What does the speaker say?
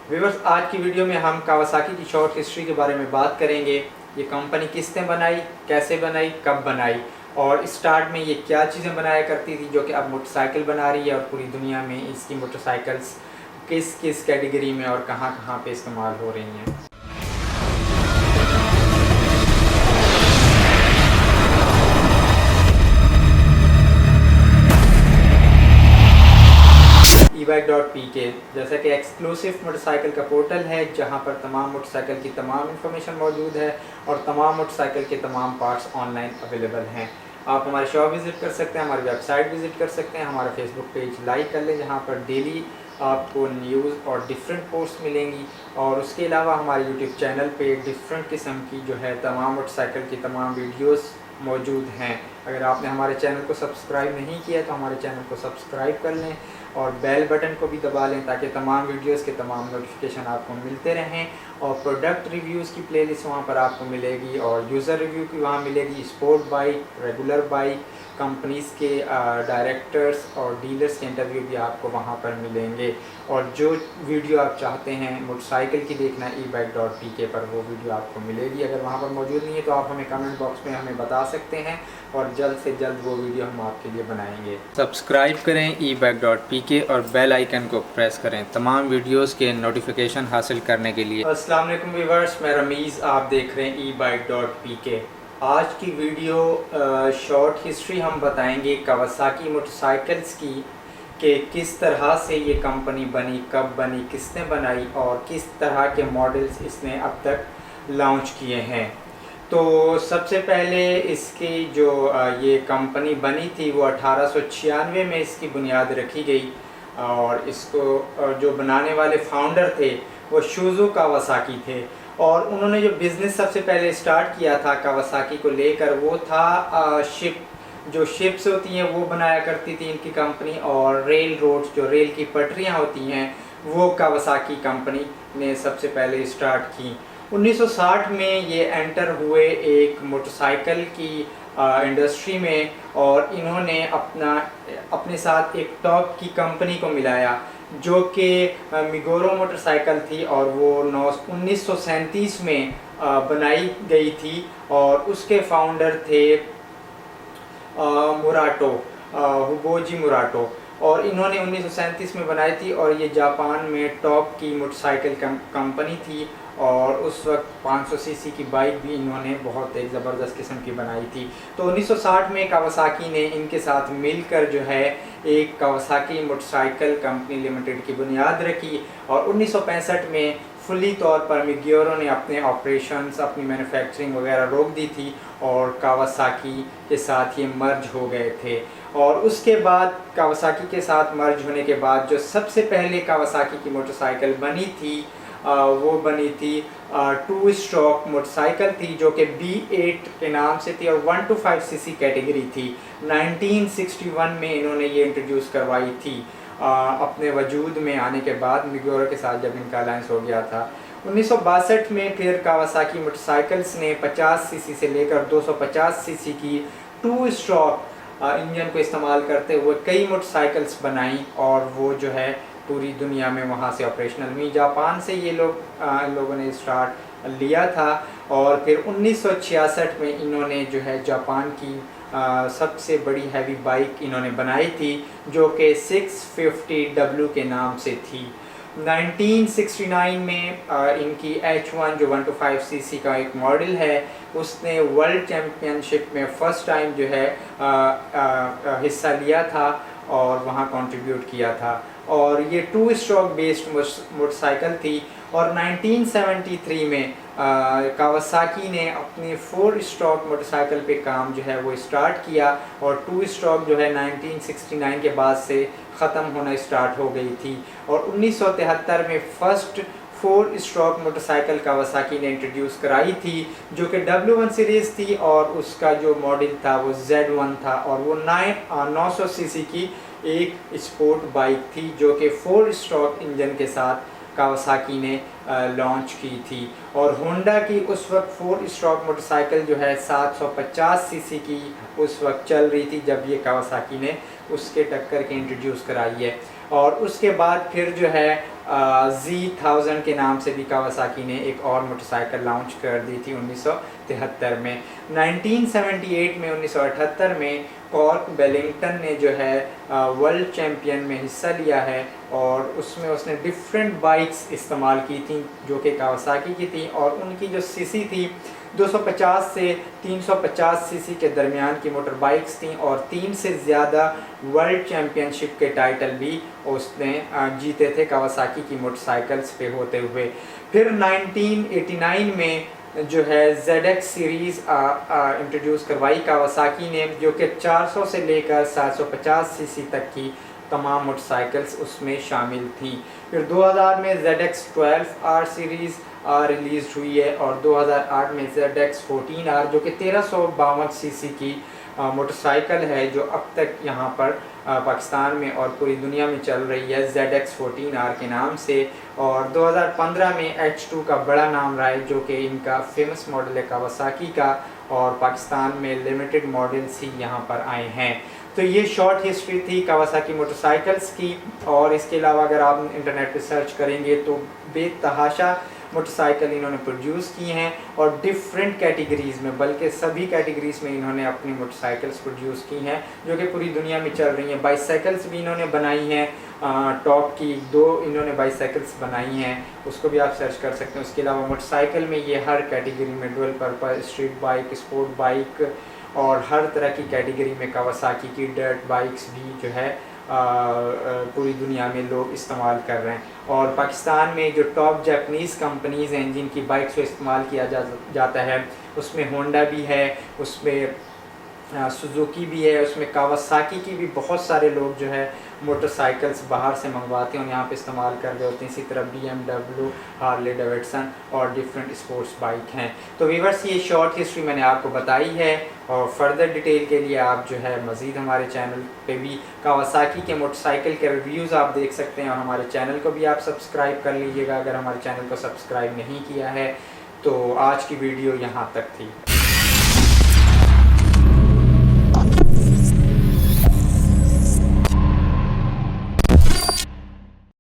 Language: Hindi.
व्यूअर्स, आज की वीडियो में हम कावासाकी की शॉर्ट हिस्ट्री के बारे में बात करेंगे। ये कंपनी किसने बनाई, कैसे बनाई, कब बनाई और स्टार्ट में ये क्या चीज़ें बनाया करती थी जो कि अब मोटरसाइकिल बना रही है और पूरी दुनिया में इसकी मोटरसाइकिल्स किस किस कैटेगरी में और कहाँ कहाँ पे इस्तेमाल हो रही हैं। e-bike.pk जैसा कि एक्सक्लूसिव मोटरसाइकिल का पोर्टल है जहां पर तमाम मोटरसाइकिल की तमाम इन्फॉर्मेशन मौजूद है और तमाम मोटरसाइकिल के तमाम पार्ट्स ऑनलाइन अवेलेबल हैं। आप हमारे शॉप विज़िट कर सकते हैं, हमारी वेबसाइट विज़िट कर सकते हैं, हमारा फेसबुक पेज लाइक कर लें जहां पर डेली आपको न्यूज़ और डिफरेंट पोस्ट मिलेंगी। और उसके अलावा हमारे यूट्यूब चैनल पे डिफरेंट किस्म की जो है तमाम मोटरसाइकिल की तमाम वीडियोस मौजूद हैं। अगर आपने हमारे चैनल को सब्सक्राइब नहीं किया तो हमारे चैनल को सब्सक्राइब कर लें और बेल बटन को भी दबा लें ताकि तमाम वीडियोस के तमाम नोटिफिकेशन आपको मिलते रहें। और प्रोडक्ट रिव्यूज़ की प्लेलिस्ट वहाँ पर आपको मिलेगी और यूज़र रिव्यू की वहाँ मिलेगी। Sport bike, regular bike, companies के डायरेक्टर्स और डीलर्स के इंटरव्यू भी आपको वहाँ पर मिलेंगे। और जो वीडियो आप चाहते हैं मोटरसाइकिल की देखना e-bike.pk पर, वो वीडियो आपको मिलेगी। अगर वहाँ पर मौजूद नहीं है तो आप हमें कमेंट बॉक्स में हमें बता सकते हैं और जल्द से जल्द वो वीडियो हम आपके लिए बनाएंगे। सब्सक्राइब करें e-bike.pk और बेल आइकन को प्रेस करें तमाम वीडियोस के नोटिफिकेशन हासिल करने के लिए। अस्सलाम वालेकुम व्यूअर्स, मैं रमीज़, आप देख रहे हैं e-bike.pk। आज की वीडियो शॉर्ट हिस्ट्री हम बताएंगे कावासाकी मोटरसाइकिल्स की कि किस तरह से ये कंपनी बनी, कब बनी, किसने बनाई और किस तरह के मॉडल्स इसने अब तक लॉन्च किए हैं। तो सबसे पहले इसकी जो ये कंपनी बनी थी वो 1896 में इसकी बुनियाद रखी गई और इसको जो बनाने वाले फाउंडर थे वो शिज़ो कावासाकी थे। और उन्होंने जो बिज़नेस सबसे पहले स्टार्ट किया था कावासाकी को लेकर वो था शिप, जो शिप्स होती हैं वो बनाया करती थी इनकी कंपनी। और रेल रोड्स, जो रेल की पटरियां होती हैं, वो कावासाकी कंपनी ने सबसे पहले स्टार्ट की। 1960 में ये एंटर हुए एक मोटरसाइकिल की इंडस्ट्री में और इन्होंने अपने साथ एक टॉप की कंपनी को मिलाया जो कि मिगोरो मोटरसाइकिल थी और वो 1937 में बनाई गई थी। और उसके फाउंडर थे मुराटो, हुबोजी मुराटो। और इन्होंने 1937 में बनाई थी और ये जापान में टॉप की मोटरसाइकिल कंपनी थी। और उस वक्त 500 सीसी की बाइक भी इन्होंने बहुत एक ज़बरदस्त किस्म की बनाई थी। तो 1960 में कावासाकी ने इनके साथ मिलकर जो है एक कावासाकी मोटरसाइकिल कंपनी लिमिटेड की बुनियाद रखी। और 1965 में फुली तौर पर मिग्योरो ने अपने ऑपरेशंस, अपनी मैन्युफैक्चरिंग वगैरह रोक दी थी और कावासाकी के साथ ये मर्ज हो गए थे। और उसके बाद कावासाकी के साथ मर्ज होने के बाद जो सबसे पहले कावासाकी की मोटरसाइकिल बनी थी वो बनी थी 2 स्ट्रोक मोटरसाइकिल थी जो कि B8 के नाम से थी और 1 to 5 सीसी कैटेगरी थी। 1961 में इन्होंने ये इंट्रोड्यूस करवाई थी अपने वजूद में आने के बाद मिग्योरो के साथ जब इनका अलायंस हो गया था। 1962 में फिर कावासाकी मोटरसाइकिल्स ने 50 सीसी से लेकर 250 सीसी की 2 स्ट्रोक इंजन को इस्तेमाल करते हुए कई मोटरसाइकिल्स बनाई और वो जो है पूरी दुनिया में वहाँ से ऑपरेशनल हुई। जापान से ये इन लोगों ने स्टार्ट लिया था। और फिर 1966 में इन्होंने जो है जापान की सबसे बड़ी हैवी बाइक इन्होंने बनाई थी जो कि 650W के नाम से थी। 1969 में इनकी H1 जो 1 to 5 सीसी का एक मॉडल है उसने वर्ल्ड चैम्पियनशिप में फ़र्स्ट टाइम जो है हिस्सा लिया था और वहाँ कंट्रीब्यूट किया था। और ये 2 स्ट्रोक बेस्ड मोटरसाइकिल थी। और 1973 में कावासाकी ने अपनी 4 स्ट्रोक मोटरसाइकिल पे काम जो है वो स्टार्ट किया और 2 स्ट्रोक जो है 1969 के बाद से ख़त्म होना स्टार्ट हो गई थी। और 1973 में फर्स्ट 4 स्ट्रोक मोटरसाइकिल कावासाकी ने इंट्रोड्यूस कराई थी जो कि W1 सीरीज़ थी और उसका जो मॉडल था वो Z1 था और वो 900 सीसी की एक स्पोर्ट बाइक थी जो कि 4 स्ट्रोक इंजन के साथ कावासाकी ने लॉन्च की थी। और होंडा की उस वक्त 4 स्ट्रोक मोटरसाइकिल जो है 750 सीसी की उस वक्त चल रही थी जब ये कावासाकी ने उसके टक्कर के इंट्रोड्यूस कराई है। और उसके बाद फिर जो है Z1000 के नाम से भी कावासाकी ने एक और मोटरसाइकिल लॉन्च कर दी थी 1973 में। 1978 में 1978 में कॉर्क बेलिंगटन ने जो है वर्ल्ड चैम्पियन में हिस्सा लिया है और उसमें उसने डिफरेंट बाइक्स इस्तेमाल की थी जो कि कावासाकी की थी और उनकी जो सीसी थी 250 से 350 सीसी के दरमियान की मोटर बाइक्स थी और 3 से ज़्यादा वर्ल्ड चैम्पियनशिप के टाइटल भी उसने जीते थे कावासाकी की मोटरसाइकिल्स पे होते हुए। फिर 1989 में जो है ZX सीरीज़ इंट्रोड्यूस करवाई कावासाकी ने, जो कि 400 से लेकर 750 सीसी तक की तमाम मोटरसाइकिल्स उसमें शामिल थी। फिर 2000 में ZX 12R सीरीज़ रिलीज़ हुई है और 2008 में ZX 14R जो कि 1352 सीसी की मोटरसाइकिल है जो अब तक यहाँ पर पाकिस्तान में और पूरी दुनिया में चल रही है ZX 14R के नाम से। और 2015 में H2 का बड़ा नाम रहा है जो कि इनका फेमस मॉडल है कावासाकी का और पाकिस्तान में लिमिटेड मॉडल्स ही यहाँ पर आए हैं। तो ये शॉर्ट हिस्ट्री थी कावासाकी मोटरसाइकिल्स की। और इसके अलावा अगर आप इंटरनेट पर सर्च करेंगे तो बेतहाशा मोटरसाइकिल इन्होंने प्रोड्यूस की हैं और डिफरेंट कैटेगरीज़ में, बल्कि सभी कैटेगरीज़ में इन्होंने अपनी मोटरसाइकिल्स प्रोड्यूस की हैं जो कि पूरी दुनिया में चल रही हैं। बाइसाइकिल्स भी इन्होंने बनाई हैं, टॉप की 2 इन्होंने बाइसाइकिल्स बनाई हैं, उसको भी आप सर्च कर सकते हैं। उसके अलावा मोटरसाइकिल में ये हर कैटेगरी में dual purpose, street bike, sport bike और हर तरह की कैटेगरी में कावासाकी की डर्ट बाइक्स भी जो है पूरी दुनिया में लोग इस्तेमाल कर रहे हैं। और पाकिस्तान में जो टॉप जापानीज़ कंपनीज़ हैं जिनकी बाइक्स को इस्तेमाल किया जाता है उसमें होंडा भी है, उसमें सुजुकी भी है, उसमें कावासाकी की भी बहुत सारे लोग जो है मोटरसाइकिल्स बाहर से मंगवाते हैं और यहाँ पे इस्तेमाल कर रहे होते हैं। इसी तरह BMW, हार्ले डेविडसन और डिफरेंट स्पोर्ट्स बाइक हैं। तो व्यूअर्स ये शॉर्ट हिस्ट्री मैंने आपको बताई है और फर्दर डिटेल के लिए आप जो है मज़ीद हमारे चैनल पे भी कावासाकी के मोटरसाइकिल के रिव्यूज़ आप देख सकते हैं और हमारे चैनल को भी आप सब्सक्राइब कर लीजिएगा अगर हमारे चैनल को सब्सक्राइब नहीं किया है। तो आज की वीडियो यहाँ तक थी।